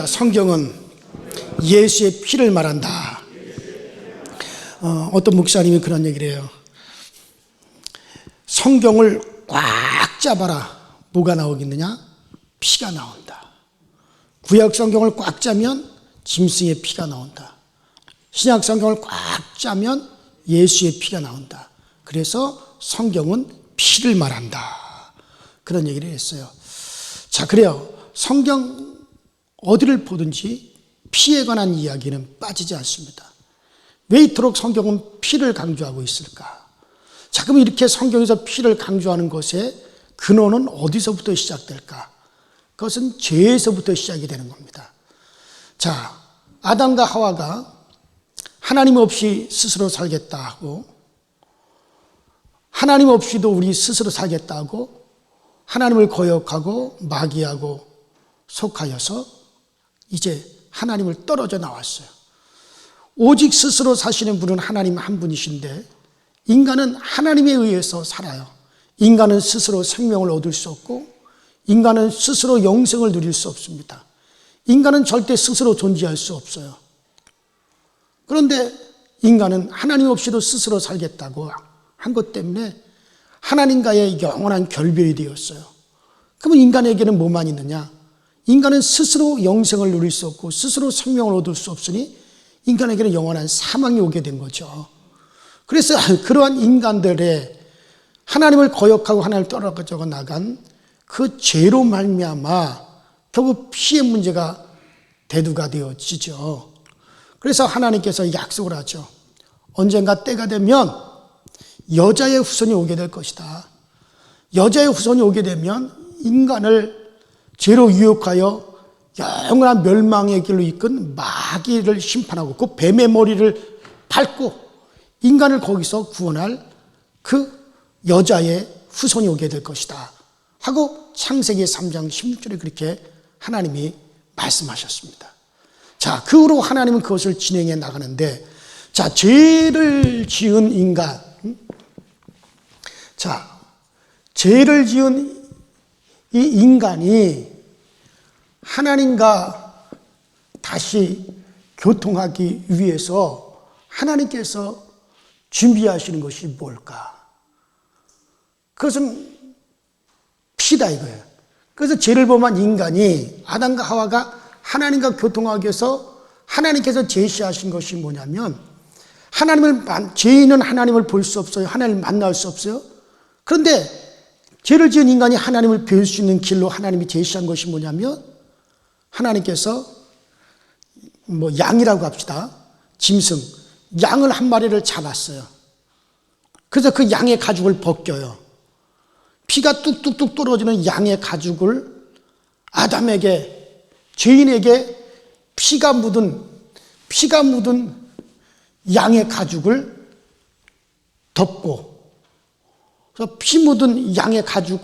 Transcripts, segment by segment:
성경은 예수의 피를 말한다. 어떤 목사님이 그런 얘기를 해요. 성경을 꽉 잡아라. 뭐가 나오겠느냐? 피가 나온다. 구약 성경을 꽉 짜면 짐승의 피가 나온다. 신약 성경을 꽉 짜면 예수의 피가 나온다. 그래서 성경은 피를 말한다. 그런 얘기를 했어요. 자, 그래요. 성경 어디를 보든지 피에 관한 이야기는 빠지지 않습니다. 왜 이토록 성경은 피를 강조하고 있을까? 자, 그럼 이렇게 성경에서 피를 강조하는 것의 근원은 어디서부터 시작될까? 그것은 죄에서부터 시작이 되는 겁니다. 자, 아담과 하와가 하나님 없이 스스로 살겠다 하고, 하나님 없이도 우리 스스로 살겠다 하고, 하나님을 거역하고 마귀하고 속하여서 이제 하나님을 떨어져 나왔어요. 오직 스스로 사시는 분은 하나님 한 분이신데, 인간은 하나님에 의해서 살아요. 인간은 스스로 생명을 얻을 수 없고, 인간은 스스로 영생을 누릴 수 없습니다. 인간은 절대 스스로 존재할 수 없어요. 그런데 인간은 하나님 없이도 스스로 살겠다고 한 것 때문에 하나님과의 영원한 결별이 되었어요. 그러면 인간에게는 뭐만 있느냐? 인간은 스스로 영생을 누릴 수 없고 스스로 생명을 얻을 수 없으니 인간에게는 영원한 사망이 오게 된 거죠. 그래서 그러한 인간들의 하나님을 거역하고 하나님을 떨어져 나간 그 죄로 말미암아 결국 피의 문제가 대두가 되어지죠. 그래서 하나님께서 약속을 하죠. 언젠가 때가 되면 여자의 후손이 오게 될 것이다. 여자의 후손이 오게 되면 인간을 죄로 유혹하여 영원한 멸망의 길로 이끈 마귀를 심판하고 그 뱀의 머리를 밟고 인간을 거기서 구원할 그 여자의 후손이 오게 될 것이다 하고 창세기 3장 16절에 그렇게 하나님이 말씀하셨습니다. 자, 그 후로 하나님은 그것을 진행해 나가는데, 자, 죄를 지은 인간, 자, 죄를 지은 이 인간이 하나님과 다시 교통하기 위해서 하나님께서 준비하시는 것이 뭘까? 그것은 피다 이거예요. 그래서 죄를 범한 인간이 아담과 하와가 하나님과 교통하기 위해서 하나님께서 제시하신 것이 뭐냐면, 죄인은 하나님을 볼 수 없어요. 하나님을 만날 수 없어요. 그런데 죄를 지은 인간이 하나님을 뵐 수 있는 길로 하나님이 제시한 것이 뭐냐면, 하나님께서 양이라고 합시다. 짐승, 양을 한 마리를 잡았어요. 그래서 그 양의 가죽을 벗겨요. 피가 뚝뚝뚝 떨어지는 양의 가죽을 아담에게, 죄인에게 피가 묻은 양의 가죽을 덮고, 그래서 피 묻은 양의 가죽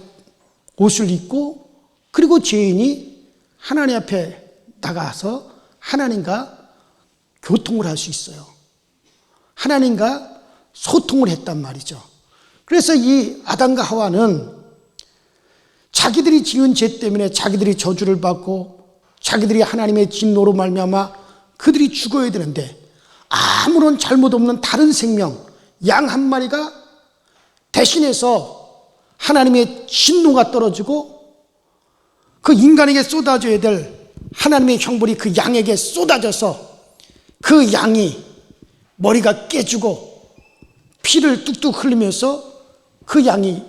옷을 입고, 그리고 죄인이 하나님 앞에 나가서 하나님과 교통을 할 수 있어요. 하나님과 소통을 했단 말이죠. 그래서 이 아담과 하와는 자기들이 지은 죄 때문에 자기들이 저주를 받고 자기들이 하나님의 진노로 말미암아 그들이 죽어야 되는데, 아무런 잘못 없는 다른 생명 양 한 마리가 대신해서 하나님의 진노가 떨어지고 그 인간에게 쏟아져야 될 하나님의 형벌이 그 양에게 쏟아져서 그 양이 머리가 깨지고 피를 뚝뚝 흘리면서 그 양이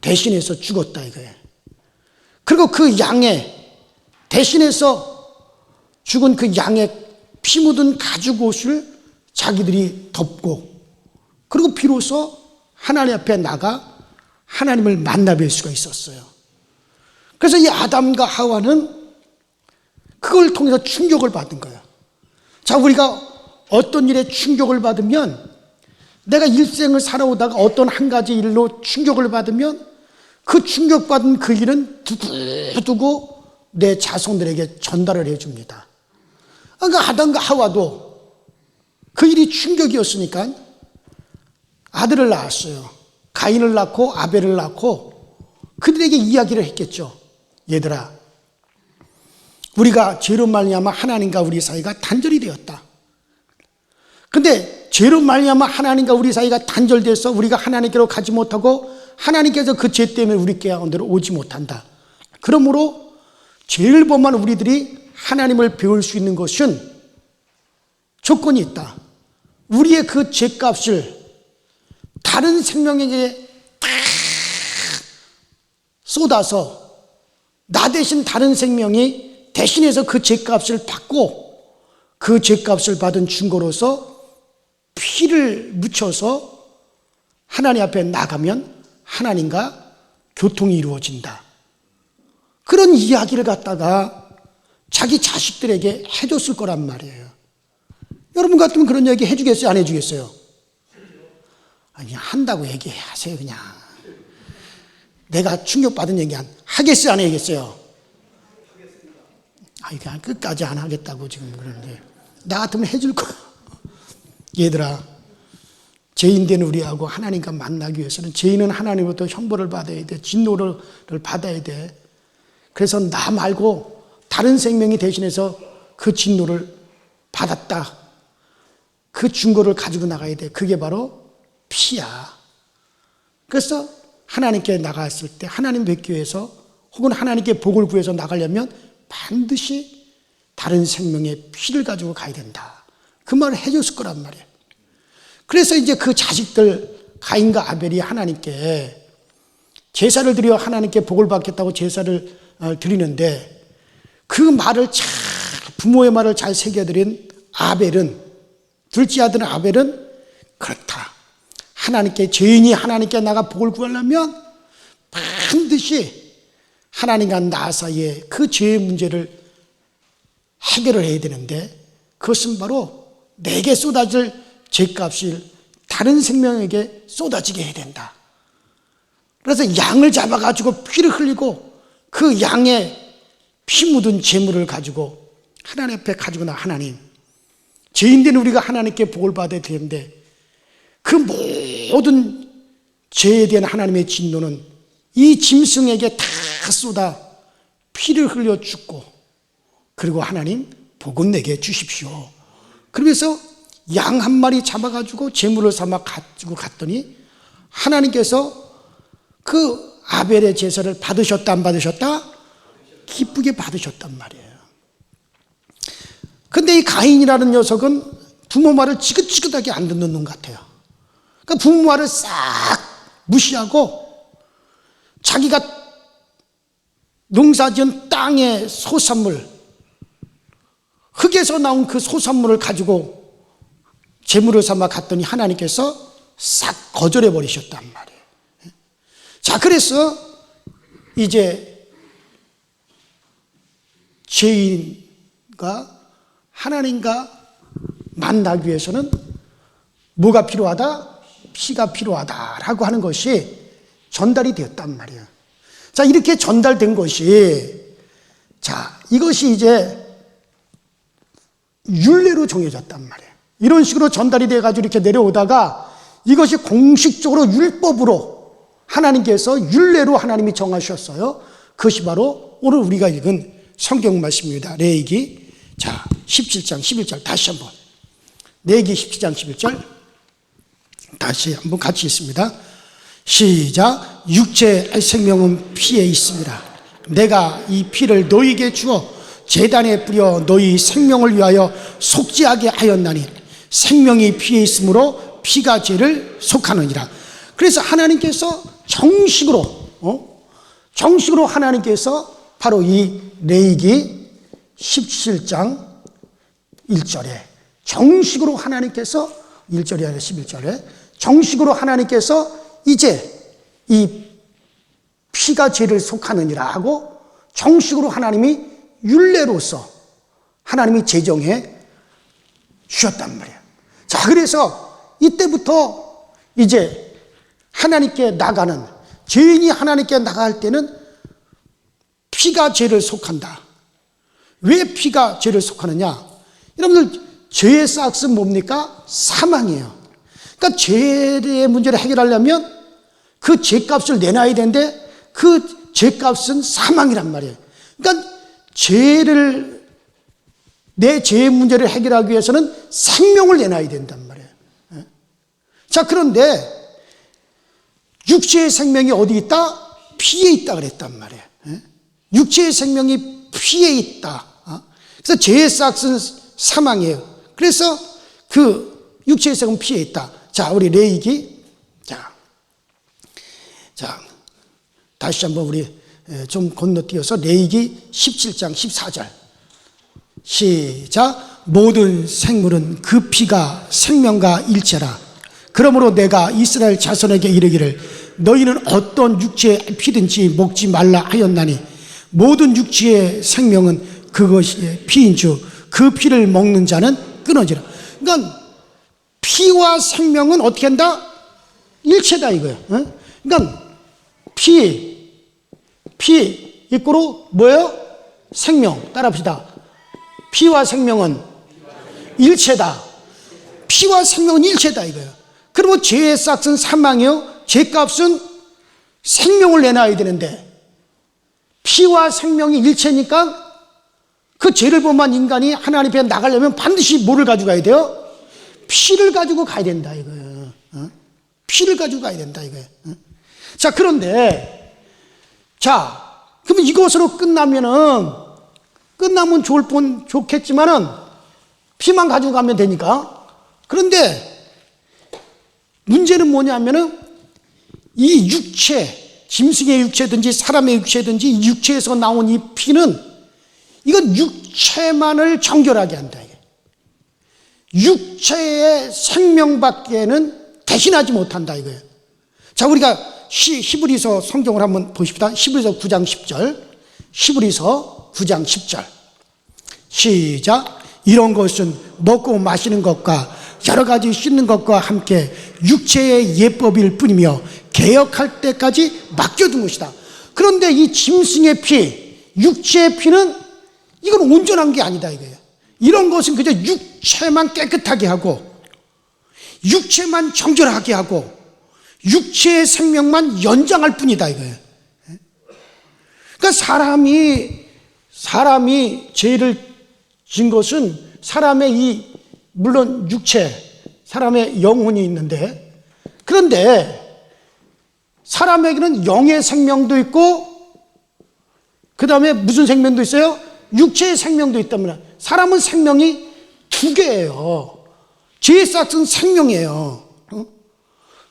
대신해서 죽었다 이거예요. 그리고 그 양의 대신해서 죽은 그 양의 피 묻은 가죽 옷을 자기들이 덮고, 그리고 비로소 하나님 앞에 나가 하나님을 만나뵐 수가 있었어요. 그래서 이 아담과 하와는 그걸 통해서 충격을 받은 거예요. 자, 우리가 어떤 일에 충격을 받으면, 내가 일생을 살아오다가 어떤 한 가지 일로 충격을 받으면 그 충격받은 그 일은 두고두고 내 자손들에게 전달을 해줍니다. 그러니까 아담과 하와도 그 일이 충격이었으니까 아들을 낳았어요. 가인을 낳고 아벨을 낳고 그들에게 이야기를 했겠죠. 얘들아, 우리가 죄로 말미암아 하나님과 우리 사이가 단절이 되었다. 근데 죄로 말미암아 하나님과 우리 사이가 단절돼서 우리가 하나님께로 가지 못하고 하나님께서 그 죄 때문에 우리 가운데로 오지 못한다. 그러므로 죄를 범한 우리들이 하나님을 배울 수 있는 것은 조건이 있다. 우리의 그 죄값을 다른 생명에게 다 쏟아서 나 대신 다른 생명이 대신해서 그 죄값을 받고 그 죄값을 받은 증거로서 피를 묻혀서 하나님 앞에 나가면 하나님과 교통이 이루어진다. 그런 이야기를 갖다가 자기 자식들에게 해줬을 거란 말이에요. 여러분 같으면 그런 얘기 해주겠어요? 안 해주겠어요? 아니, 한다고 얘기하세요. 그냥 내가 충격받은 얘기 하겠어요? 안 하겠어요? 아니, 그냥 끝까지 안 하겠다고 지금 그러는데 나 같으면 해줄 거야. 얘들아, 죄인된 우리하고 하나님과 만나기 위해서는 죄인은 하나님으로부터 형벌을 받아야 돼. 진노를 받아야 돼. 그래서 나 말고 다른 생명이 대신해서 그 진노를 받았다. 그 증거를 가지고 나가야 돼. 그게 바로 피야. 그래서 하나님께 나갔을 때 하나님 뵙기 위해서 혹은 하나님께 복을 구해서 나가려면 반드시 다른 생명의 피를 가지고 가야 된다. 그 말을 해줬을 거란 말이에요. 그래서 이제 그 자식들 가인과 아벨이 하나님께 제사를 드려 하나님께 복을 받겠다고 제사를 드리는데 그 말을 부모의 말을 잘 새겨드린 아벨은, 둘째 아들 아벨은 그렇다. 하나님께, 죄인이 하나님께 나가 복을 구하려면 반드시 하나님과 나 사이에 그 죄의 문제를 해결을 해야 되는데 그것은 바로 내게 쏟아질 죄값을 다른 생명에게 쏟아지게 해야 된다. 그래서 양을 잡아가지고 피를 흘리고 그 양의 피 묻은 제물을 가지고 하나님 앞에 가지고 나. 하나님, 죄인된 우리가 하나님께 복을 받아야 되는데 그 모든 죄에 대한 하나님의 진노는 이 짐승에게 다 쏟아 피를 흘려 죽고, 그리고 하나님 복은 내게 주십시오. 그러면서 양 한 마리 잡아가지고 제물을 삼아 가지고 갔더니 하나님께서 그 아벨의 제사를 받으셨다 안 받으셨다? 기쁘게 받으셨단 말이에요. 근데 이 가인이라는 녀석은 부모 말을 지긋지긋하게 안 듣는 놈 같아요. 그러니까 부모 말을 싹 무시하고 자기가 농사지은 땅의 소산물, 흙에서 나온 그 소산물을 가지고 제물을 삼아 갔더니 하나님께서 싹 거절해 버리셨단 말이에요. 자, 그래서 이제 죄인과 하나님과 만나기 위해서는 뭐가 필요하다? 피가 필요하다라고 하는 것이 전달이 되었단 말이에요. 자, 이렇게 전달된 것이, 자, 이것이 이제 율례로 정해졌단 말이에요. 이런 식으로 전달이 돼가지고 이렇게 내려오다가 이것이 공식적으로 율법으로 하나님께서 율례로 하나님이 정하셨어요. 그것이 바로 오늘 우리가 읽은 성경 말씀입니다. 레위기, 자, 17장 11절 다시 한번. 레위기 17장 11절 다시 한번 같이 읽습니다. 시작. 육체의 생명은 피에 있습니다. 내가 이 피를 너희에게 주어 제단에 뿌려 너희 생명을 위하여 속죄하게 하였나니 생명이 피에 있으므로 피가 죄를 속하느니라. 그래서 하나님께서 정식으로 하나님께서 바로 이 레위기 17장 1절에 정식으로 하나님께서 1절이 아니라 11절에 정식으로 하나님께서 이제 이 피가 죄를 속하느니라 하고 정식으로 하나님이 율례로서 하나님이 제정해 주셨단 말이에요. 자, 그래서 이때부터 이제 하나님께 나가는, 죄인이 하나님께 나갈 때는 피가 죄를 속한다. 왜 피가 죄를 속하느냐? 여러분들, 죄의 싹은 뭡니까? 사망이에요. 그러니까 죄의 문제를 해결하려면 그 죄값을 내놔야 되는데 그 죄값은 사망이란 말이에요. 그러니까 내 죄의 문제를 해결하기 위해서는 생명을 내놔야 된단 말이에요. 자, 그런데 육체의 생명이 어디 있다? 피에 있다 그랬단 말이에요. 육체의 생명이 피에 있다. 그래서 죄의 싹은 사망이에요. 그래서 그 육체의 생명은 피에 있다. 자, 우리 레위기. 자, 다시 한번 우리 좀 건너뛰어서 레위기 17장 14절. 시작. 모든 생물은 그 피가 생명과 일체라. 그러므로 내가 이스라엘 자손에게 이르기를 너희는 어떤 육체의 피든지 먹지 말라 하였나니 모든 육체의 생명은 그것이 피인 주 그 피를 먹는 자는 끊어지라. 그러니까 피와 생명은 어떻게 한다? 일체다 이거예요. 그러니까 피 이꼬로 뭐예요? 생명. 따라합시다. 피와 생명은 일체다. 피와 생명은 일체다 이거예요. 그러면 죄의 싹은 사망이요, 죄값은 생명을 내놔야 되는데 피와 생명이 일체니까 그 죄를 범한 인간이 하나님 앞에 나가려면 반드시 뭐를 가지고 가야 돼요? 피를 가지고 가야 된다 이거예요. 피를 가지고 가야 된다 이거예요. 자, 그런데 그러면 이것으로 끝나면 좋겠지만은 피만 가지고 가면 되니까. 그런데 문제는 뭐냐면은 이 육체, 짐승의 육체든지 사람의 육체든지 이 육체에서 나온 이 피는 이건 육체만을 정결하게 한다. 육체의 생명밖에는 대신하지 못한다 이거예요. 자, 우리가 히브리서 성경을 한번 보십시다. 히브리서 9장 10절. 히브리서 9장 10절. 시작. 이런 것은 먹고 마시는 것과 여러 가지 씻는 것과 함께 육체의 예법일 뿐이며 개혁할 때까지 맡겨둔 것이다. 그런데 이 짐승의 피, 육체의 피는 이건 온전한 게 아니다 이거예요. 이런 것은 그저 육체만 깨끗하게 하고 육체만 정결하게 하고 육체의 생명만 연장할 뿐이다 이거예요. 그러니까 사람이 죄를 진 것은 사람의 물론 육체, 사람의 영혼이 있는데, 그런데 사람에게는 영의 생명도 있고 그 다음에 무슨 생명도 있어요? 육체의 생명도 있다면 사람은 생명이 두 개예요. 죄의 싹은 생명이에요.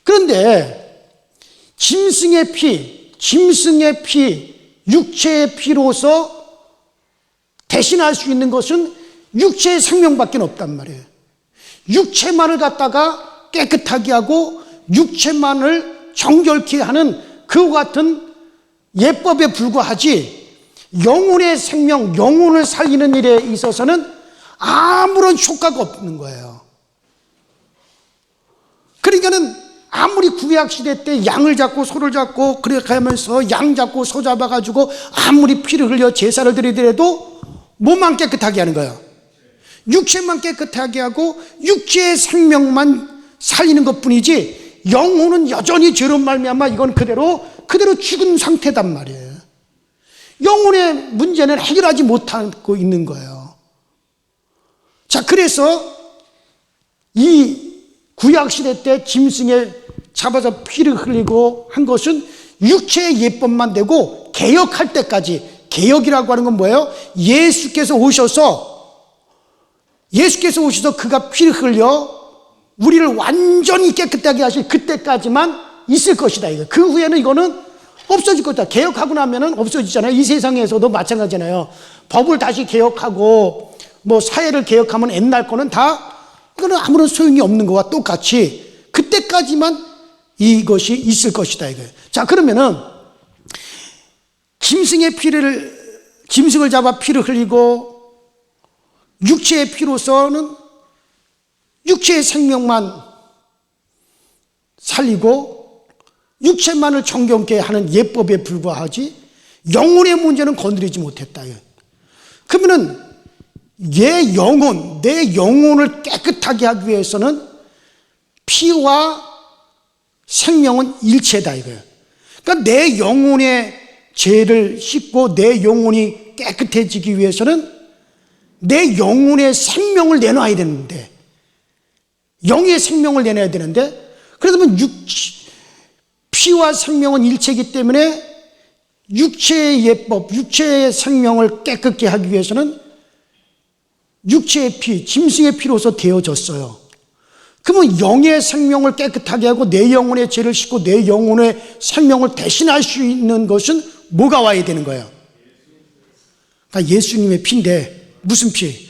그런데 짐승의 피, 육체의 피로서 대신할 수 있는 것은 육체의 생명밖에 없단 말이에요. 육체만을 갖다가 깨끗하게 하고 육체만을 정결케 하는 그와 같은 예법에 불과하지 영혼의 생명, 영혼을 살리는 일에 있어서는 아무런 효과가 없는 거예요. 그러니까는 아무리 구약시대 때 양을 잡고 소를 잡고 그렇게 하면서 양 잡고 소 잡아가지고 아무리 피를 흘려 제사를 드리더라도 몸만 깨끗하게 하는 거예요. 육체만 깨끗하게 하고 육체의 생명만 살리는 것뿐이지 영혼은 여전히 죄로 말미암아 이건 그대로 죽은 상태단 말이에요. 영혼의 문제는 해결하지 못하고 있는 거예요. 자, 그래서 이 구약시대 때 짐승에 잡아서 피를 흘리고 한 것은 육체의 예법만 되고 개혁할 때까지, 개혁이라고 하는 건 뭐예요? 예수께서 오셔서 그가 피를 흘려 우리를 완전히 깨끗하게 하실 그때까지만 있을 것이다. 그 후에는 이거는 없어질 것이다. 개혁하고 나면은 없어지잖아요. 이 세상에서도 마찬가지잖아요. 법을 다시 개혁하고 뭐 사회를 개혁하면 옛날 거는 다 이거는 아무런 소용이 없는 것과 똑같이 그때까지만 이것이 있을 것이다 이거예요. 자, 그러면은 짐승을 잡아 피를 흘리고 육체의 피로서는 육체의 생명만 살리고 육체만을 정결케 하는 예법에 불과하지 영혼의 문제는 건드리지 못했다. 그러면은 내 영혼을 깨끗하게 하기 위해서는 피와 생명은 일체다 이거예요. 그러니까 내 영혼의 죄를 씻고 내 영혼이 깨끗해지기 위해서는 내 영혼의 생명을 내놔야 되는데, 영의 생명을 내놔야 되는데, 그러면 피와 생명은 일체이기 때문에 육체의 예법, 육체의 생명을 깨끗게 하기 위해서는 육체의 피, 짐승의 피로서 되어졌어요. 그러면 영의 생명을 깨끗하게 하고 내 영혼의 죄를 씻고 내 영혼의 생명을 대신할 수 있는 것은 뭐가 와야 되는 거예요? 그러니까 예수님의 피인데, 무슨 피?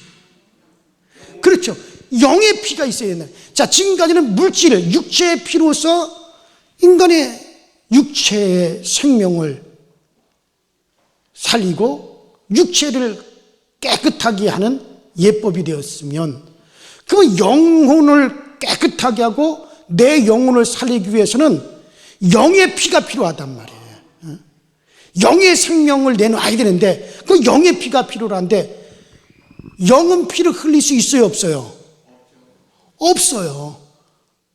그렇죠. 영의 피가 있어야 된다. 자, 지금까지는 물질, 육체의 피로서 인간의 육체의 생명을 살리고 육체를 깨끗하게 하는 예법이 되었으면, 그러면 영혼을 깨끗하게 하고 내 영혼을 살리기 위해서는 영의 피가 필요하단 말이에요. 영의 생명을 내놔야 되는데, 그 영의 피가 필요한데, 영은 피를 흘릴 수 있어요, 없어요? 없어요.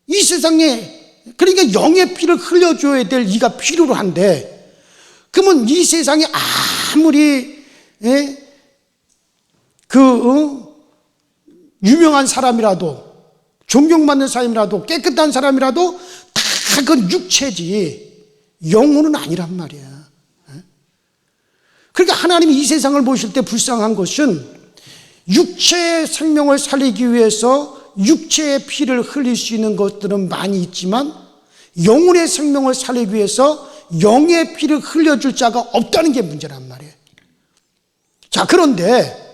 이 세상에, 그러니까 영의 피를 흘려줘야 될 이가 필요로 한데, 그러면 이 세상에 아무리 유명한 사람이라도, 존경받는 사람이라도, 깨끗한 사람이라도 다 그건 육체지 영혼은 아니란 말이야. 그러니까 하나님이 이 세상을 보실 때 불쌍한 것은 육체의 생명을 살리기 위해서 육체의 피를 흘릴 수 있는 것들은 많이 있지만 영혼의 생명을 살리기 위해서 영의 피를 흘려줄 자가 없다는 게 문제란 말이에요. 자, 그런데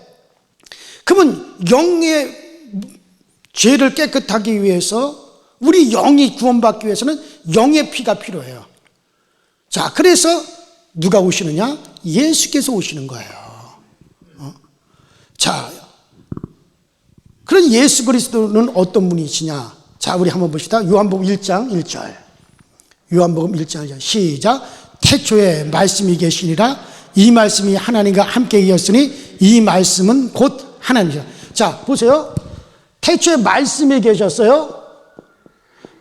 그러면 영의 죄를 깨끗하기 위해서, 우리 영이 구원받기 위해서는 영의 피가 필요해요. 자, 그래서 누가 오시느냐? 예수께서 오시는 거예요. 자, 그런 예수 그리스도는 어떤 분이시냐? 자, 우리 한번 봅시다. 요한복음 1장 1절. 요한복음 1장 1절. 시작. 태초에 말씀이 계시니라. 이 말씀이 하나님과 함께 이었으니 이 말씀은 곧 하나님이시라. 자, 보세요. 태초에 말씀이 계셨어요.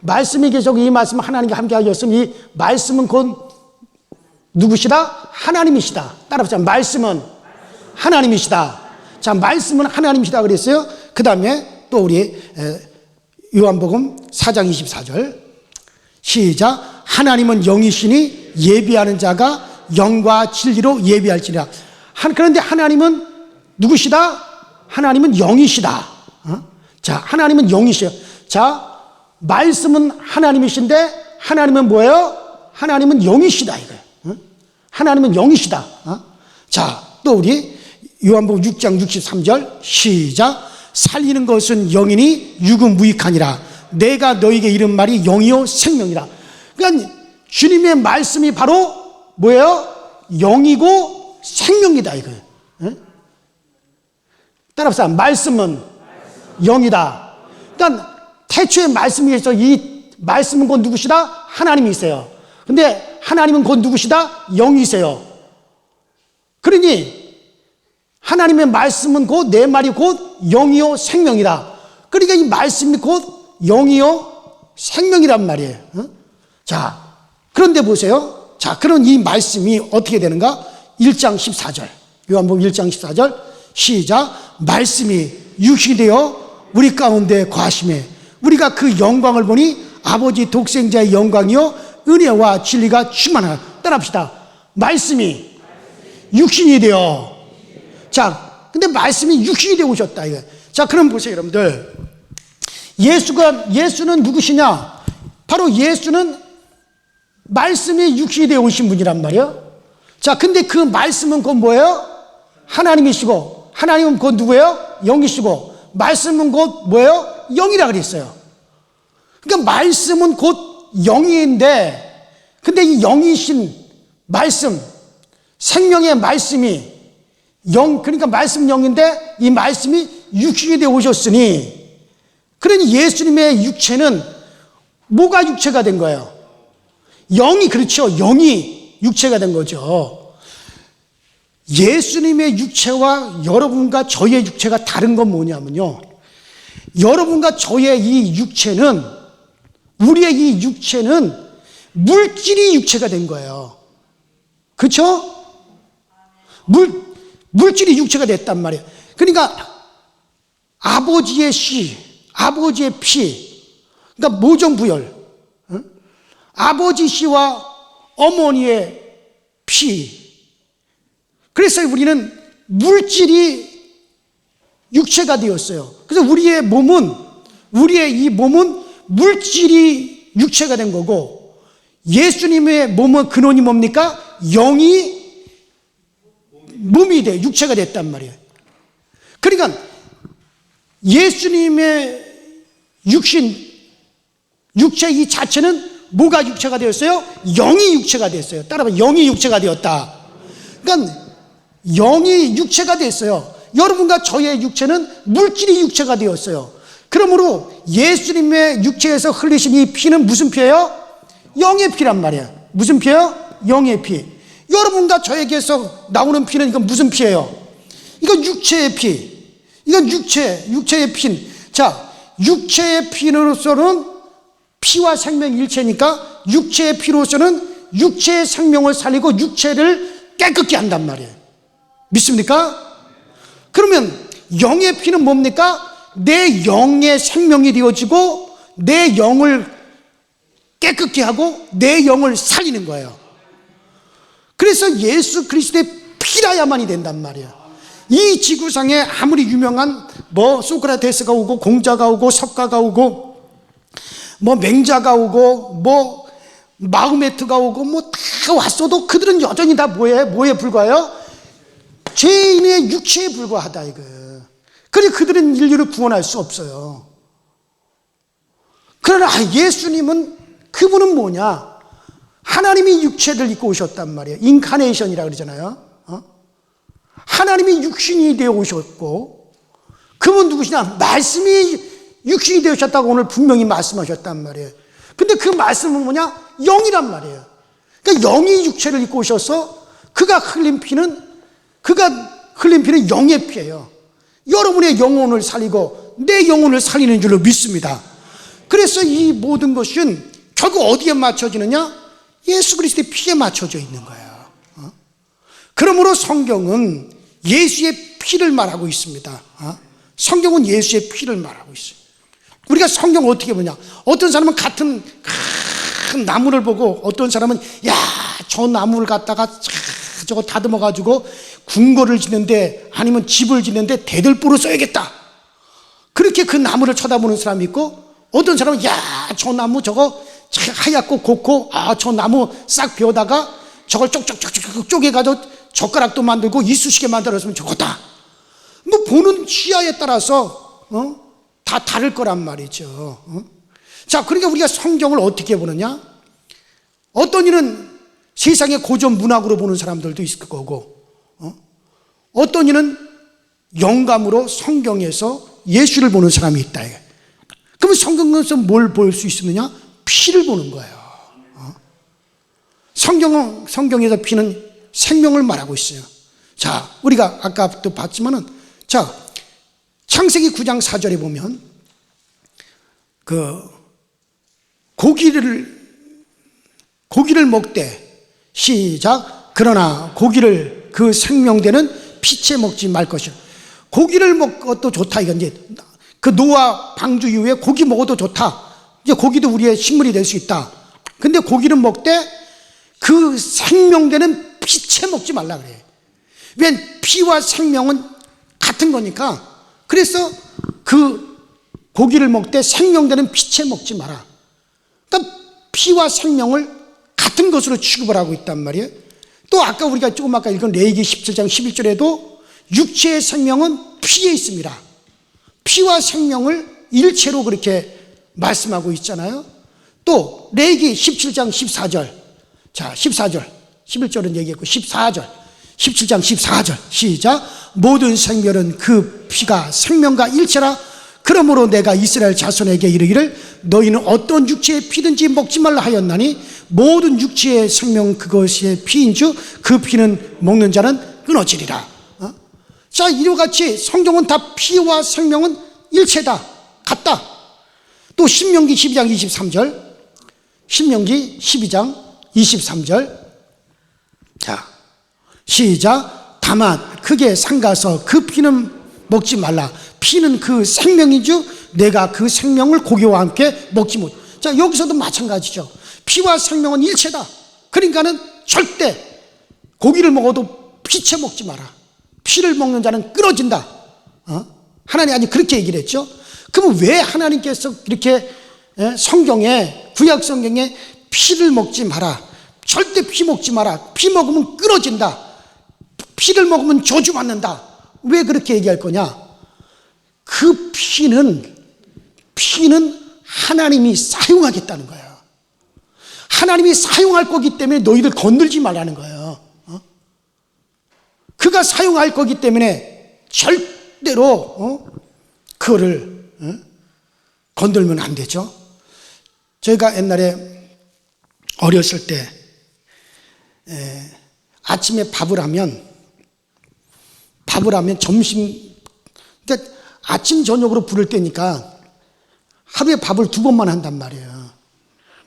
말씀이 계셨고 이 말씀은 하나님과 함께 하셨으니 이 말씀은 곧 누구시다? 하나님이시다. 따라합시다. 말씀은 하나님이시다. 자, 말씀은 하나님이시다 그랬어요. 그 다음에 또 우리 요한복음 4장 24절. 시작. 하나님은 영이시니 예비하는 자가 영과 진리로 예비할지니라. 그런데 하나님은 누구시다? 하나님은 영이시다. 자, 하나님은 영이시요. 자, 말씀은 하나님이신데 하나님은 뭐예요? 하나님은 영이시다 이거예요. 하나님은 영이시다. 자, 또 우리 요한복음 6장 63절. 시작. 살리는 것은 영이니 육은 무익하니라. 내가 너에게 이른 말이 영이요 생명이라. 그러니까 주님의 말씀이 바로 뭐예요? 영이고 생명이다 이거예요. 따라합시다. 말씀은 영이다. 그러니까 태초에 말씀이 계셔서 이 말씀은 곧 누구시다? 하나님이세요. 근데 하나님은 곧 누구시다? 영이세요. 그러니 하나님의 말씀은 곧 내 말이 곧 영이요 생명이다. 그러니까 이 말씀이 곧 영이요 생명이란 말이에요. 자, 그런데 보세요. 자, 그런 이 말씀이 어떻게 되는가? 1장 14절. 요한복음 1장 14절. 시작. 말씀이 육신이 되어 우리 가운데 거하심에 우리가 그 영광을 보니 아버지 독생자의 영광이요 은혜와 진리가 충만하라. 따라합시다. 말씀이 육신이 되어. 자, 근데 말씀이 육신이 되어 오셨다 이거. 자, 그럼 보세요 여러분들. 예수는 누구시냐? 바로 예수는 말씀이 육신이 되어 오신 분이란 말이에요. 자, 근데 그 말씀은 곧 뭐예요? 하나님이시고, 하나님은 곧 누구예요? 영이시고, 말씀은 곧 뭐예요? 영이라 그랬어요. 그러니까 말씀은 곧 영인데, 근데 이 영이신 말씀, 생명의 말씀이 그러니까 말씀 영인데 이 말씀이 육신이 되어 오셨으니, 그러니 예수님의 육체는 뭐가 육체가 된 거예요? 영이, 그렇죠. 영이 육체가 된 거죠. 예수님의 육체와 여러분과 저의 육체가 다른 건 뭐냐면요, 여러분과 저의 이 육체는, 우리의 이 육체는 물질이 육체가 된 거예요. 그렇죠? 물질이 육체가 됐단 말이에요. 그러니까 아버지의 씨, 아버지의 피, 그러니까 모정부열, 아버지 씨와 어머니의 피. 그래서 우리는 물질이 육체가 되었어요. 그래서 우리의 이 몸은 물질이 육체가 된 거고, 예수님의 몸의 근원이 뭡니까? 영이 몸이 돼, 육체가 됐단 말이에요. 그러니까 예수님의 육체 이 자체는 뭐가 육체가 되었어요? 영이 육체가 됐어요. 따라봐, 영이 육체가 되었다. 그러니까 영이 육체가 됐어요. 여러분과 저의 육체는 물질이 육체가 되었어요. 그러므로 예수님의 육체에서 흘리신 이 피는 무슨 피예요? 영의 피란 말이에요. 무슨 피예요? 영의 피. 여러분과 저에게서 나오는 피는 이건 무슨 피예요? 이건 육체의 피. 이건 육체의 피. 자, 육체의 피로서는 피와 생명 일체니까 육체의 피로서는 육체의 생명을 살리고 육체를 깨끗게 한단 말이에요. 믿습니까? 그러면 영의 피는 뭡니까? 내 영의 생명이 되어지고 내 영을 깨끗게 하고 내 영을 살리는 거예요. 그래서 예수 그리스도의 피라야만이 된단 말이에요. 이 지구상에 아무리 유명한 소크라테스가 오고 공자가 오고 석가가 오고 맹자가 오고 마흐메트가 오고 다 왔어도 그들은 여전히 다 뭐에 불과해요? 죄인의 육체에 불과하다 이거예요. 그래 그들은 인류를 구원할 수 없어요. 그러나 예수님은, 그분은 뭐냐? 하나님이 육체를 입고 오셨단 말이에요. 인카네이션이라고 그러잖아요. 하나님이 육신이 되어 오셨고, 그분 누구시냐? 말씀이 육신이 되셨다고 오늘 분명히 말씀하셨단 말이에요. 근데 그 말씀은 뭐냐? 영이란 말이에요. 그러니까 영이 육체를 입고 오셔서 그가 흘린 피는 영의 피예요. 여러분의 영혼을 살리고 내 영혼을 살리는 줄로 믿습니다. 그래서 이 모든 것은 결국 어디에 맞춰지느냐? 예수 그리스도의 피에 맞춰져 있는 거예요. 그러므로 성경은 예수의 피를 말하고 있습니다. 성경은 예수의 피를 말하고 있어요. 우리가 성경을 어떻게 보냐? 어떤 사람은 같은 큰 나무를 보고 어떤 사람은 저 나무를 갖다가 저거 다듬어 가지고 궁궐을 짓는데 아니면 집을 짓는데 대들보로 써야겠다. 그렇게 그 나무를 쳐다보는 사람이 있고, 어떤 사람은 저 나무 저거 하얗고 곱고 저 나무 싹 베어다가 저걸 쪽쪽쪽쪽 쪼개가지고 젓가락도 만들고 이쑤시개 만들었으면 좋겠다. 보는 시야에 따라서 다 다를 거란 말이죠. 자, 그러니까 우리가 성경을 어떻게 보느냐? 어떤 이는 세상의 고전 문학으로 보는 사람들도 있을 거고, 어떤 이는 영감으로 성경에서 예수를 보는 사람이 있다. 그러면 성경에서 뭘 볼 수 있느냐? 피를 보는 거예요. 성경에서 피는 생명을 말하고 있어요. 자, 우리가 아까도 봤지만은, 자, 창세기 9장 4절에 보면 고기를 먹되, 시작, 그러나 고기를 그 생명되는 피채 먹지 말 것이요. 고기를 먹어도 좋다. 이건 이제 그 노아 방주 이후에 고기 먹어도 좋다. 이제 고기도 우리의 식물이 될 수 있다. 근데 고기를 먹되 그 생명되는 피채 먹지 말라 그래요. 왜? 피와 생명은 같은 거니까. 그래서 그 고기를 먹되 생명되는 피채 먹지 마라. 그러니까 피와 생명을 같은 것으로 취급을 하고 있단 말이에요. 또 아까 우리가 조금 아까 읽은 레위기 17장 11절에도 육체의 생명은 피에 있습니다. 피와 생명을 일체로 그렇게 말씀하고 있잖아요. 또 레위기 17장 14절, 자 14절, 11절은 얘기했고 14절, 17장 14절 시작. 모든 생명은 그 피가 생명과 일체라. 그러므로 내가 이스라엘 자손에게 이르기를 너희는 어떤 육체의 피든지 먹지 말라 하였나니 모든 육체의 생명 그것이 피인즉 그 피는 먹는 자는 끊어지리라. 자, 이와 같이 성경은 다 피와 생명은 일체다, 같다. 또 신명기 12장 23절, 신명기 12장 23절, 자 시작. 다만 그게 상가서 그 피는 먹지 말라. 피는 그 생명이죠. 내가 그 생명을 고기와 함께 먹지 못. 자, 여기서도 마찬가지죠. 피와 생명은 일체다. 그러니까는 절대 고기를 먹어도 피채 먹지 마라. 피를 먹는 자는 끊어진다. 하나님 아직 그렇게 얘기를 했죠. 그러면 왜 하나님께서 이렇게 성경에, 구약 성경에 피를 먹지 마라, 절대 피 먹지 마라, 피 먹으면 끊어진다, 피를 먹으면 저주받는다, 왜 그렇게 얘기할 거냐? 그 피는 하나님이 사용하겠다는 거예요. 하나님이 사용할 거기 때문에 너희들 건들지 말라는 거예요. 그가 사용할 거기 때문에 절대로 그거를 건들면 안 되죠. 저희가 옛날에 어렸을 때 아침에 밥을 하면 점심, 그러니까 아침 저녁으로 부를 때니까 하루에 밥을 2번만 한단 말이에요.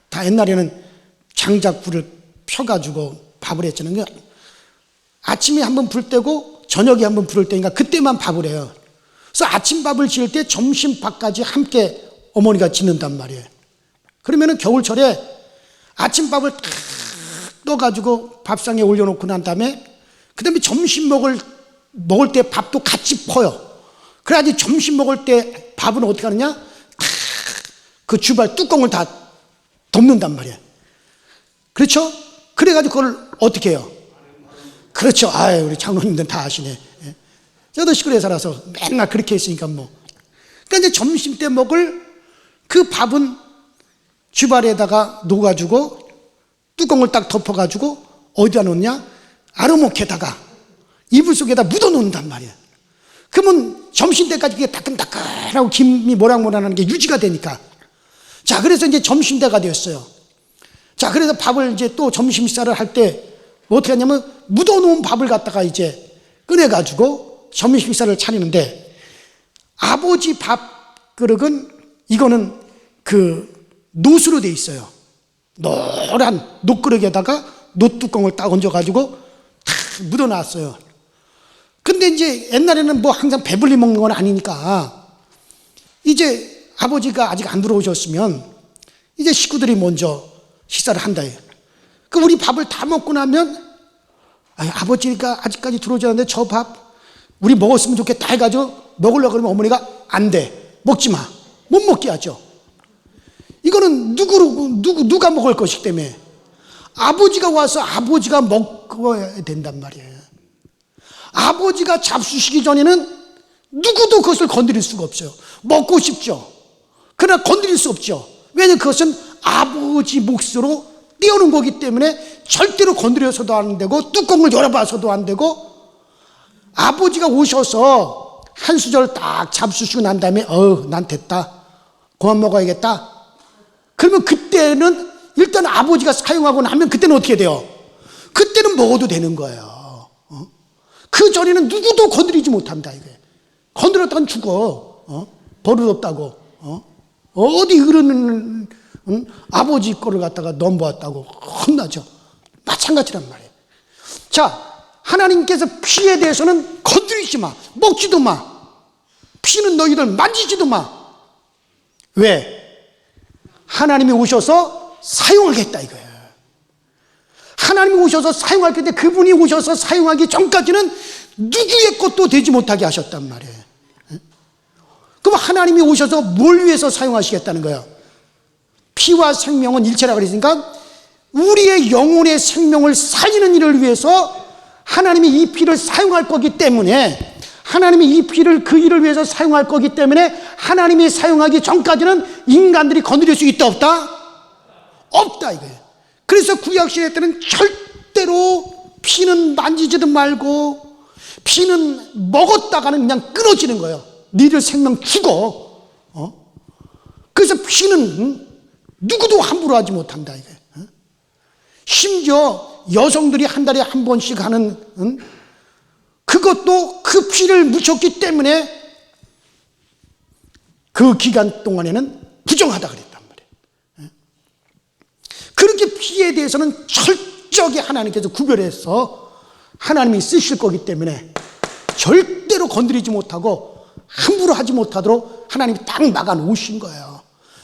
다 옛날에는 장작불을 펴가지고 밥을 했잖아요. 그러니까 아침에 한번 불 때고 저녁에 한번 부를 때니까 그때만 밥을 해요. 그래서 아침밥을 지을 때 점심밥까지 함께 어머니가 짓는단 말이에요. 그러면은 겨울철에 아침밥을 탁 떠가지고 밥상에 올려놓고 난 다음에 그 다음에 점심 먹을 때 밥도 같이 퍼요. 그래야지 점심 먹을 때 밥은 어떻게 하느냐? 탁 그 주발 뚜껑을 다 덮는단 말이에요. 그렇죠? 그래가지고 그걸 어떻게 해요? 그렇죠. 아유, 우리 장로님들 다 아시네. 예. 저도 시골에 살아서 맨날 그렇게 했으니까 뭐. 그러니까 이제 점심 때 먹을 그 밥은 주발에다가 놓아가지고 뚜껑을 딱 덮어가지고 어디다 놓냐? 아르목에다가 이불 속에다 묻어 놓는단 말이야. 그러면 점심 때까지 그게 따끈따끈하고 김이 모락모락하는 게 유지가 되니까. 자, 그래서 이제 점심 때가 되었어요. 자, 그래서 밥을 이제 또 점심 식사를 할 때 어떻게 하냐면 묻어 놓은 밥을 갖다가 이제 꺼내가지고 점심 식사를 차리는데, 아버지 밥그릇은 이거는 그 노수로 돼 있어요. 노란 녹그릇에다가 노뚜껑을 딱 얹어가지고 탁 묻어놨어요. 근데 이제 옛날에는 뭐 항상 배불리 먹는 건 아니니까 이제 아버지가 아직 안 들어오셨으면 이제 식구들이 먼저 식사를 한다. 그 우리 밥을 다 먹고 나면 아버지가 아직까지 들어오지 않았는데 저 밥 우리 먹었으면 좋겠다 해가지고 먹으려고 그러면 어머니가 안 돼, 먹지 마, 못 먹게 하죠. 이거는 누가 먹을 것이기 때문에 아버지가 와서 아버지가 먹어야 된단 말이에요. 아버지가 잡수시기 전에는 누구도 그것을 건드릴 수가 없어요. 먹고 싶죠. 그러나 건드릴 수 없죠. 왜냐하면 그것은 아버지 몫으로 떼어놓은 거기 때문에 절대로 건드려서도 안 되고 뚜껑을 열어봐서도 안 되고, 아버지가 오셔서 한 수저 딱 잡수시고 난 다음에 난 됐다, 그만 먹어야겠다, 그러면 그때는 일단 아버지가 사용하고 나면 그때는 어떻게 돼요? 그때는 먹어도 되는 거예요. 그 전에는 누구도 건드리지 못한다 이게. 건드렸다간 죽어. 버릇없다고. 어디 그러는 아버지 거를 갖다가 넘보았다고 혼나죠. 마찬가지란 말이에요. 자, 하나님께서 피에 대해서는 건드리지 마, 먹지도 마, 피는 너희들 만지지도 마. 왜? 하나님이 오셔서 사용하겠다 이거예요. 하나님이 오셔서 사용할 텐데 그분이 오셔서 사용하기 전까지는 누구의 것도 되지 못하게 하셨단 말이에요. 그럼 하나님이 오셔서 뭘 위해서 사용하시겠다는 거예요? 피와 생명은 일체라 그랬으니까 우리의 영혼의 생명을 살리는 일을 위해서 하나님이 이 피를 사용할 거기 때문에, 하나님이 이 피를 그 일을 위해서 사용할 거기 때문에 하나님이 사용하기 전까지는 인간들이 건드릴 수 있다 없다? 없다 이거예요. 그래서 구약시대 때는 절대로 피는 만지지도 말고, 피는 먹었다가는 그냥 끊어지는 거예요. 니들 생명 죽어. 그래서 피는 누구도 함부로 하지 못한다 이거예요. 심지어 여성들이 한 달에 한 번씩 하는 그것도 그 피를 묻혔기 때문에 그 기간 동안에는 부정하다 그랬단 말이에요. 그렇게 피에 대해서는 철저하게 하나님께서 구별해서 하나님이 쓰실 거기 때문에 절대로 건드리지 못하고 함부로 하지 못하도록 하나님이 딱 막아 놓으신 거예요.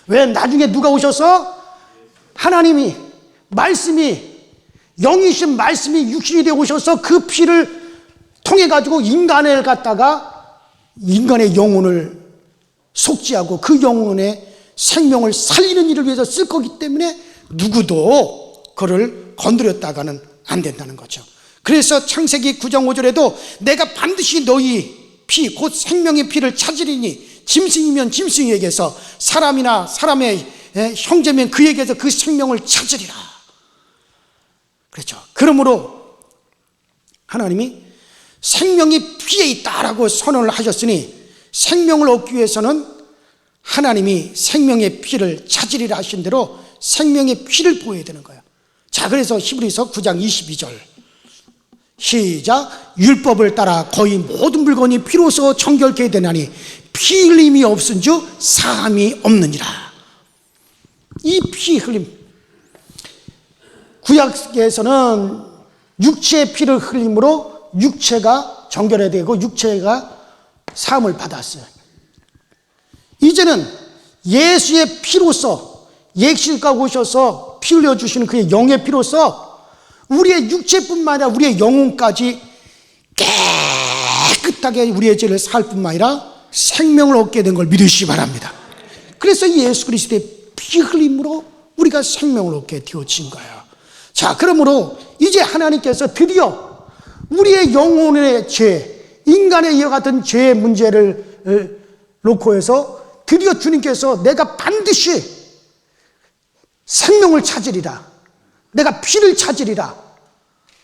왜? 나중에 누가 오셔서 하나님이 말씀이 영이신 말씀이 육신이 되어 오셔서 그 피를 통해 가지고 인간을 갖다가 인간의 영혼을 속죄하고 그 영혼의 생명을 살리는 일을 위해서 쓸 거기 때문에 누구도 그를 건드렸다가는 안 된다는 거죠. 그래서 창세기 9장 5절에도 내가 반드시 너희 피 곧 생명의 피를 찾으리니 짐승이면 짐승에게서 사람이나 사람의 형제면 그에게서 그 생명을 찾으리라. 그렇죠. 그러므로 하나님이 생명이 피에 있다라고 선언을 하셨으니 생명을 얻기 위해서는 하나님이 생명의 피를 찾으리라 하신 대로 생명의 피를 보여야 되는 거예요. 자, 그래서 히브리서 9장 22절 시작. 율법을 따라 거의 모든 물건이 피로써 정결케 되나니 피 흘림이 없은즉 사함이 없느니라. 이 피 흘림, 구약에서는 육체의 피를 흘림으로 육체가 정결해야 되고 육체가 사함을 받았어요. 이제는 예수의 피로서 예수가 오셔서 피 흘려주시는 그의 영의 피로서 우리의 육체뿐만 아니라 우리의 영혼까지 깨끗하게 우리의 죄를 살 뿐만 아니라 생명을 얻게 된 걸 믿으시기 바랍니다. 그래서 예수 그리스도의 피 흘림으로 우리가 생명을 얻게 되어진 거예요. 자, 그러므로 이제 하나님께서 드디어 우리의 영혼의 죄, 인간의 이와 같은 죄의 문제를 놓고 해서 드디어 주님께서 내가 반드시 생명을 찾으리라, 내가 피를 찾으리라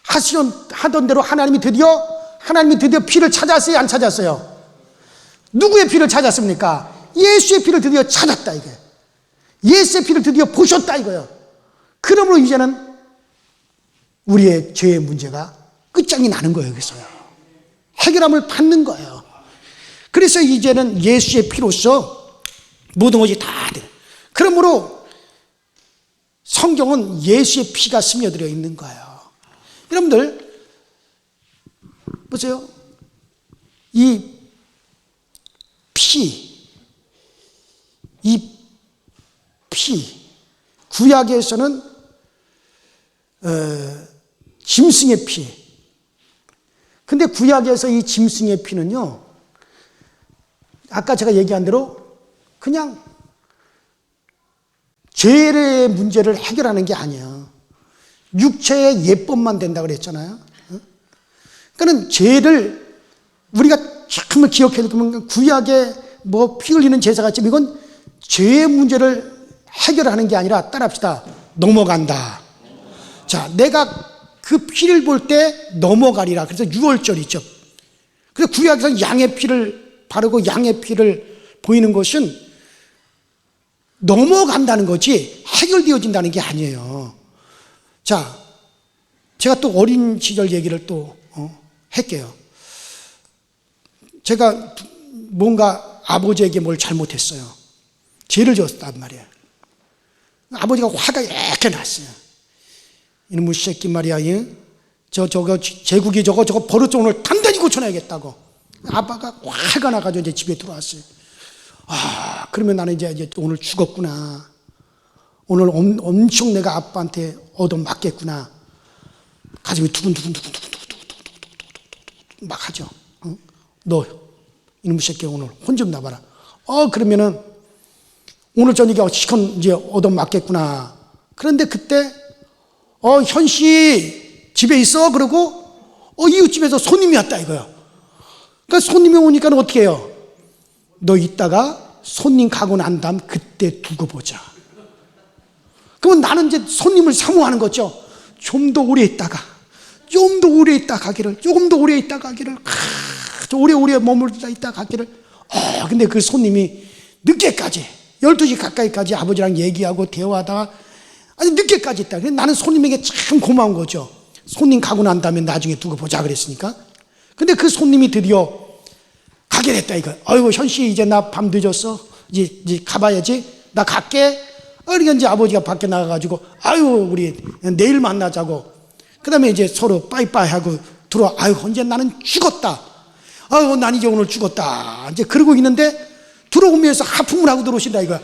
하던 대로 하나님이 드디어 피를 찾았어요, 안 찾았어요? 누구의 피를 찾았습니까? 예수의 피를 드디어 찾았다, 이게. 예수의 피를 드디어 보셨다, 이거예요. 그러므로 이제는 우리의 죄의 문제가 끝장이 나는 거예요, 여기서요. 해결함을 받는 거예요. 그래서 이제는 예수의 피로서 모든 것이 다 돼. 그러므로 성경은 예수의 피가 스며들어 있는 거예요. 여러분들 보세요. 이 피, 구약에서는 짐승의 피. 근데 구약에서 이 짐승의 피는요, 아까 제가 얘기한 대로 그냥 죄의 문제를 해결하는 게 아니에요. 육체의 예법만 된다고 그랬잖아요. 그러니까 죄를 우리가 한번 기억해 두면 구약에 뭐 피 흘리는 제사가 있지만 이건 죄의 문제를 해결하는 게 아니라 따라합시다. 넘어간다. 자, 내가 그 피를 볼 때 넘어가리라. 그래서 유월절이죠. 그래서 구약에서는 양의 피를 바르고 양의 피를 보이는 것은 넘어간다는 거지 해결되어진다는 게 아니에요. 자, 제가 또 어린 시절 얘기를 또 할게요. 제가 뭔가 아버지에게 뭘 잘못했어요. 죄를 지었단 말이에요. 아버지가 화가 이렇게 났어요. 이놈의 새끼 말이야, 저거 제국이 저거 버릇 좀 오늘 단단히 고쳐놔야겠다고. 아빠가 화가 나가지고 이제 집에 들어왔어요. 아, 그러면 나는 이제 오늘 죽었구나. 오늘 엄청 내가 아빠한테 얻어맞겠구나. 가슴이 두근두근 막 하죠. 너 이놈의 새끼 오늘 혼 좀 나봐라. 그러면은 오늘 저녁에 시컷 이제 얻어맞겠구나. 그런데 그때 현씨 집에 있어? 그러고 이웃집에서 손님이 왔다 이거야. 그러니까 손님이 오니까 어떻게 해요? 너 이따가 손님 가고 난 다음 그때 두고 보자. 그러면 나는 이제 손님을 사모하는 거죠. 좀 더 오래 있다가, 좀 더 오래 있다 가기를, 조금 더 오래 있다 가기를, 오래 머물다 있다 가기를. 근데 그 손님이 늦게까지 12시 가까이까지 아버지랑 얘기하고 대화하다가 아주 늦게까지 있다. 그래서 나는 손님에게 참 고마운 거죠. 손님 가고 난 다음에 나중에 두고 보자 그랬으니까. 근데 그 손님이 드디어 가게 됐다 이거. 아이고 현씨 이제 나 밤 늦었어. 이제 가봐야지. 나 갈게. 그러니까 이제 아버지가 밖에 나가가지고 아유 우리 내일 만나자고. 그 다음에 이제 서로 빠이빠이 하고 들어와. 아유, 이제 나는 죽었다. 아유, 난 이제 오늘 죽었다. 이제 그러고 있는데 들어오면서 하품을 하고 들어오신다 이거야.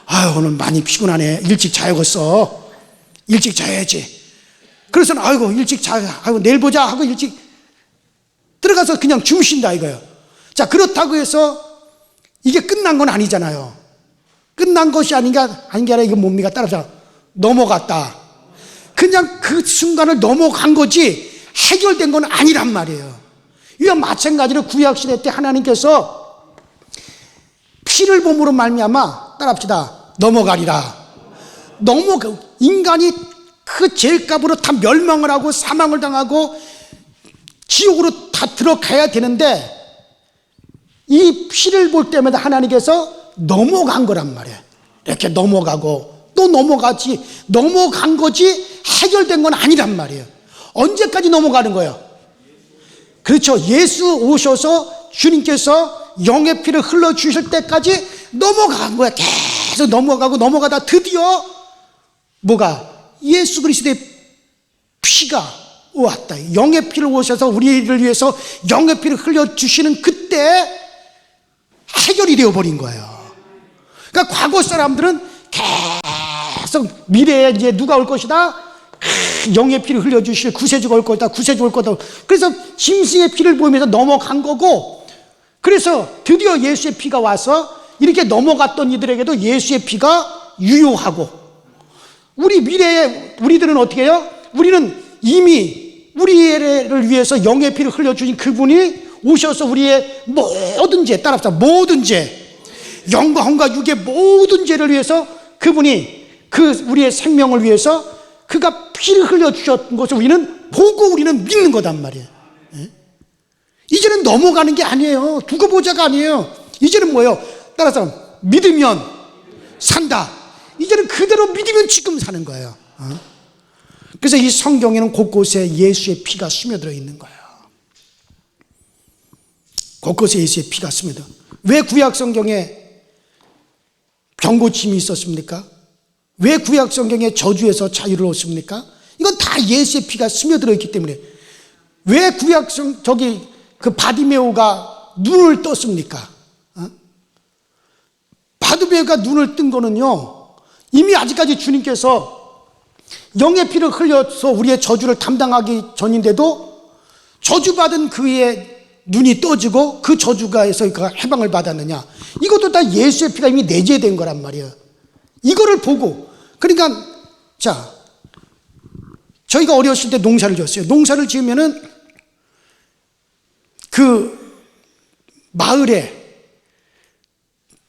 아유, 오늘 많이 피곤하네. 일찍 자야겠어. 일찍 자야지. 그래서 아이고, 일찍 자. 아이고, 내일 보자 하고 일찍 들어가서 그냥 주무신다 이거예요. 자, 그렇다고 해서 이게 끝난 건 아니잖아요. 끝난 것이 아닌 게 아니라 이거 뭡니까? 따라서 넘어갔다. 그냥 그 순간을 넘어간 거지 해결된 건 아니란 말이에요. 이와 마찬가지로 구약시대 때 하나님께서 피를 몸으로 말미암아 따라합시다. 넘어가리라. 인간이 그 죄값으로 다 멸망을 하고 사망을 당하고 지옥으로 다 들어가야 되는데 이 피를 볼 때마다 하나님께서 넘어간 거란 말이에요. 이렇게 넘어가고 또 넘어가지. 넘어간 거지 해결된 건 아니란 말이에요. 언제까지 넘어가는 거예요? 그렇죠. 예수 오셔서 주님께서 영의 피를 흘러주실 때까지 넘어간 거야. 계속 넘어가고 넘어가다 드디어 뭐가? 예수 그리스도의 피가 왔다. 영의 피를 오셔서 우리를 위해서 영의 피를 흘려주시는 그때 해결이 되어버린 거예요. 그러니까 과거 사람들은 계속 미래에 이제 누가 올 것이다. 영의 피를 흘려주실 구세주가 올 거다. 구세주가 올 거다. 그래서 짐승의 피를 보면서 넘어간 거고, 그래서 드디어 예수의 피가 와서 이렇게 넘어갔던 이들에게도 예수의 피가 유효하고, 우리 미래에 우리들은 어떻게 해요? 우리는 이미 우리를 위해서 영의 피를 흘려주신 그분이 오셔서 우리의 모든 죄, 따라합시다. 모든 죄, 영과 혼과 육의 모든 죄를 위해서 그분이 우리의 생명을 위해서 그가 피를 흘려주셨던 것을 우리는 보고 우리는 믿는 거단 말이에요. 이제는 넘어가는 게 아니에요. 두고 보자가 아니에요. 이제는 뭐예요? 따라서 믿으면 산다. 이제는 그대로 믿으면 지금 사는 거예요. 그래서 이 성경에는 곳곳에 예수의 피가 스며들어 있는 거예요. 곳곳에 예수의 피가 스며들어. 왜 구약 성경에 병고침이 있었습니까? 왜 구약 성경에 저주에서 자유를 얻습니까? 이건 다 예수의 피가 스며들어 있기 때문에. 왜 구약 그 바디메오가 눈을 떴습니까? 바디메오가 눈을 뜬 거는요, 이미 아직까지 주님께서 영의 피를 흘려서 우리의 저주를 담당하기 전인데도 저주받은 그의 눈이 떠지고 그 저주가에서 그가 해방을 받았느냐, 이것도 다 예수의 피가 이미 내재된 거란 말이에요. 이거를 보고, 그러니까 자, 저희가 어렸을 때 농사를 지었어요. 농사를 지으면은 그 마을에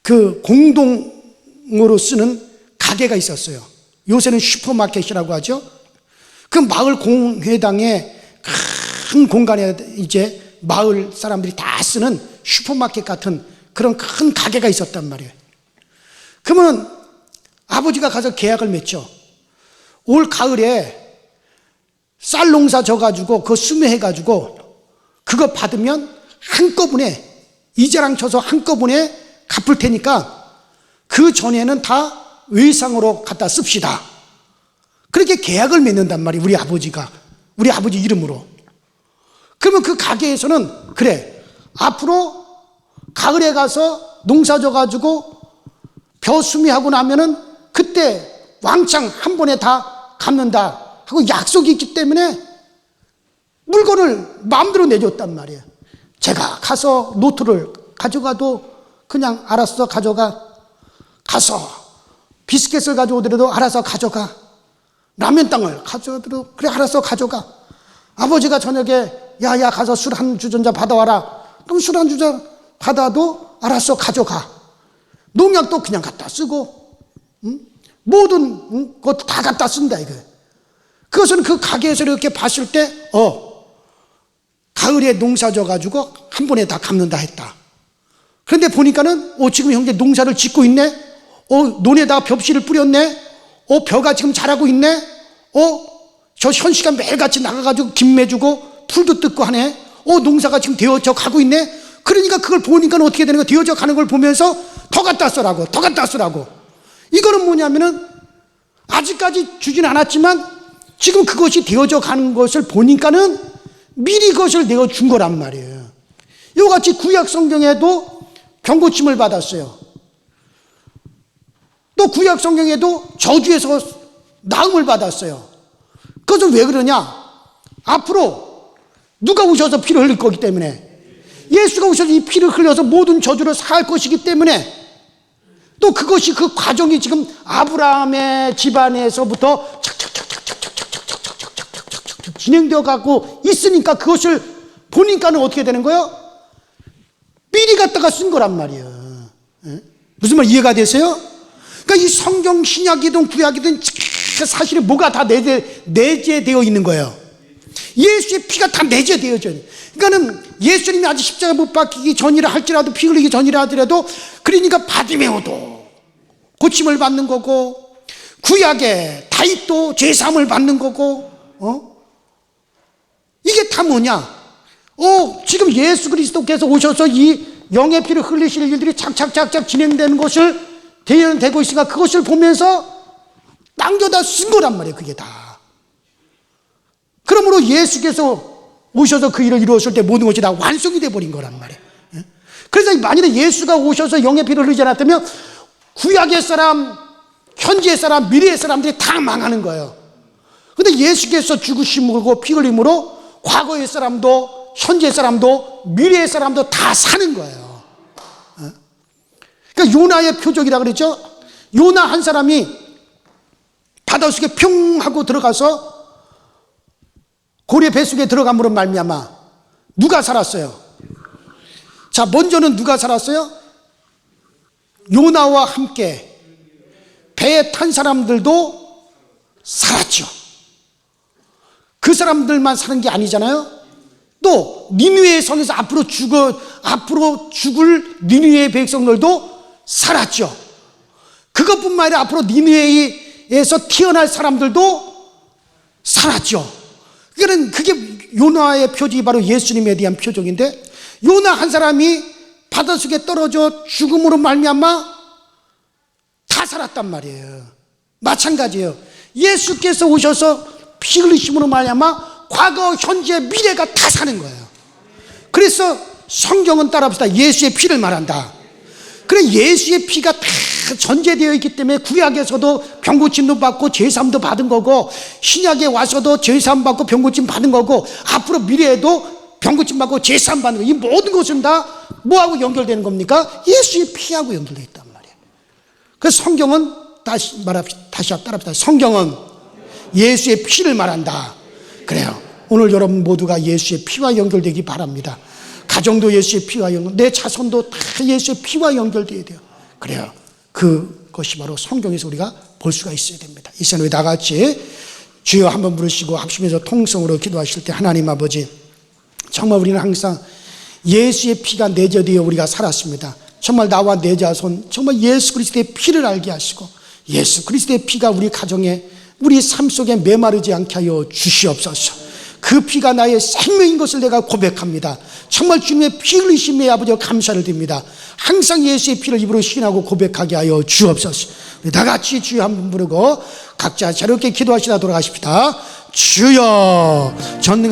그 공동으로 쓰는 가게가 있었어요. 요새는 슈퍼마켓이라고 하죠. 그 마을 공회당에 큰 공간에 이제 마을 사람들이 다 쓰는 슈퍼마켓 같은 그런 큰 가게가 있었단 말이에요. 그러면 아버지가 가서 계약을 맺죠. 올 가을에 쌀 농사 져가지고 그거 수매해가지고 그거 받으면 한꺼번에 이자랑 쳐서 한꺼번에 갚을 테니까 그 전에는 다 외상으로 갖다 씁시다. 그렇게 계약을 맺는단 말이에요. 우리 아버지 이름으로. 그러면 그 가게에서는 그래, 앞으로 가을에 가서 농사 져가지고 벼 수미하고 나면은 그때 왕창 한 번에 다 갚는다 하고 약속이 있기 때문에 물건을 마음대로 내줬단 말이에요. 제가 가서 노트를 가져가도 그냥 알아서 가져가, 가서 비스켓을 가져오더라도 알아서 가져가, 라면 땅을 가져오더라도 그래 알아서 가져가. 아버지가 저녁에 야야 가서 술 한 주전자 받아와라. 그럼 술 한 주전자 받아도 알아서 가져가. 농약도 그냥 갖다 쓰고, 모든 것 다 갖다 쓴다 이거예요. 그것은 그 가게에서 이렇게 봤을 때 가을에 농사 져가지고 한 번에 다 갚는다 했다. 그런데 보니까는 지금 형제 농사를 짓고 있네. 논에다가 벽실을 뿌렸네. 벼가 지금 자라고 있네. 저 현씨가 매일같이 나가가지고 김매주고 풀도 뜯고 하네. 농사가 지금 되어져 가고 있네. 그러니까 그걸 보니까 어떻게 되는 거야? 되어져 가는 걸 보면서 더 갖다 쓰라고, 더 갖다 쓰라고. 이거는 뭐냐면은 아직까지 주진 않았지만 지금 그것이 되어져 가는 것을 보니까는 미리 그것을 내어준 거란 말이에요. 이와 같이 구약 성경에도 병고침을 받았어요. 또 구약 성경에도 저주에서 나음을 받았어요. 그것은 왜 그러냐? 앞으로 누가 오셔서 피를 흘릴 거기 때문에, 예수가 오셔서 이 피를 흘려서 모든 저주를 사할 것이기 때문에, 또 그것이 그 과정이 지금 아브라함의 집안에서부터 착착착착착착착착착착착 진행되어 가고 있으니까 그것을 보니까는 어떻게 되는 거예요? 미리 갖다가 쓴 거란 말이에요. 무슨 말 이해가 되세요? 그러니까 이 성경 신약이든 구약이든 사실은 뭐가 다 내재되어 있는 거예요. 예수의 피가 다 내재되어져 있는. 그러니까는 예수님이 아직 십자가 못 박히기 전이라 할지라도, 피 흘리기 전이라 하더라도, 그러니까 바디메오도 고침을 받는 거고, 구약에 다윗도 제사함을 받는 거고, 이게 다 뭐냐? 지금 예수 그리스도께서 오셔서 이 영의 피를 흘리실 일들이 착착착착 진행되는 것을 대연되고 있으니까 그것을 보면서 당겨다 쓴 거란 말이에요. 그게 다. 그러므로 예수께서 오셔서 그 일을 이루었을 때 모든 것이 다 완성이 되어버린 거란 말이에요. 그래서 만일에 예수가 오셔서 영의 피를 흘리지 않았다면 구약의 사람, 현지의 사람, 미래의 사람들이 다 망하는 거예요. 그런데 예수께서 죽으심으로 피 흘림으로 과거의 사람도, 현재의 사람도, 미래의 사람도 다 사는 거예요. 그러니까 요나의 표적이라 그랬죠. 요나 한 사람이 바닷속에 평 하고 들어가서 고래 뱃속에 들어감으로 말미암아 누가 살았어요? 자, 먼저는 누가 살았어요? 요나와 함께 배에 탄 사람들도 살았죠. 그 사람들만 사는 게 아니잖아요. 또 니느웨의 성에서 앞으로 죽을 니느웨의 백성들도 살았죠. 그것뿐만 아니라 앞으로 니느웨에서 태어날 사람들도 살았죠. 그러니까 그게 요나의 표적이 바로 예수님에 대한 표적인데, 요나 한 사람이 바닷속에 떨어져 죽음으로 말미암아 다 살았단 말이에요. 마찬가지예요. 예수께서 오셔서 피 흘리심으로 말미암아 과거, 현재, 미래가 다 사는 거예요. 그래서 성경은 따라합시다. 예수의 피를 말한다. 그래, 예수의 피가 다 전제되어 있기 때문에 구약에서도 병고침도 받고 제사함도 받은 거고, 신약에 와서도 제사함 받고 병고침 받은 거고, 앞으로 미래에도 병고침 받고 제사함 받는 거, 이 모든 것은 다 뭐하고 연결되는 겁니까? 예수의 피하고 연결되어 있단 말이에요. 그래서 성경은 다시 따라합시다. 성경은 예수의 피를 말한다. 그래요. 오늘 여러분 모두가 예수의 피와 연결되기 바랍니다. 가정도 예수의 피와 연결, 내 자손도 다 예수의 피와 연결되어야 돼요. 그래요. 그것이 바로 성경에서 우리가 볼 수가 있어야 됩니다. 이 시간에 다 같이 주여 한번 부르시고 합심해서 통성으로 기도하실 때, 하나님 아버지, 정말 우리는 항상 예수의 피가 내재되어 우리가 살았습니다. 정말 나와 내 자손, 정말 예수 그리스도의 피를 알게 하시고, 예수 그리스도의 피가 우리 가정에, 우리 삶 속에 메마르지 않게 하여 주시옵소서. 그 피가 나의 생명인 것을 내가 고백합니다. 정말 주님의 피 흘리심에 아버지 감사를 드립니다. 항상 예수의 피를 입으로 시인하고 고백하게 하여 주옵소서. 우리 다 같이 주여 한번 부르고 각자 자유롭게 기도하시다 돌아가십시다. 주여 전능하신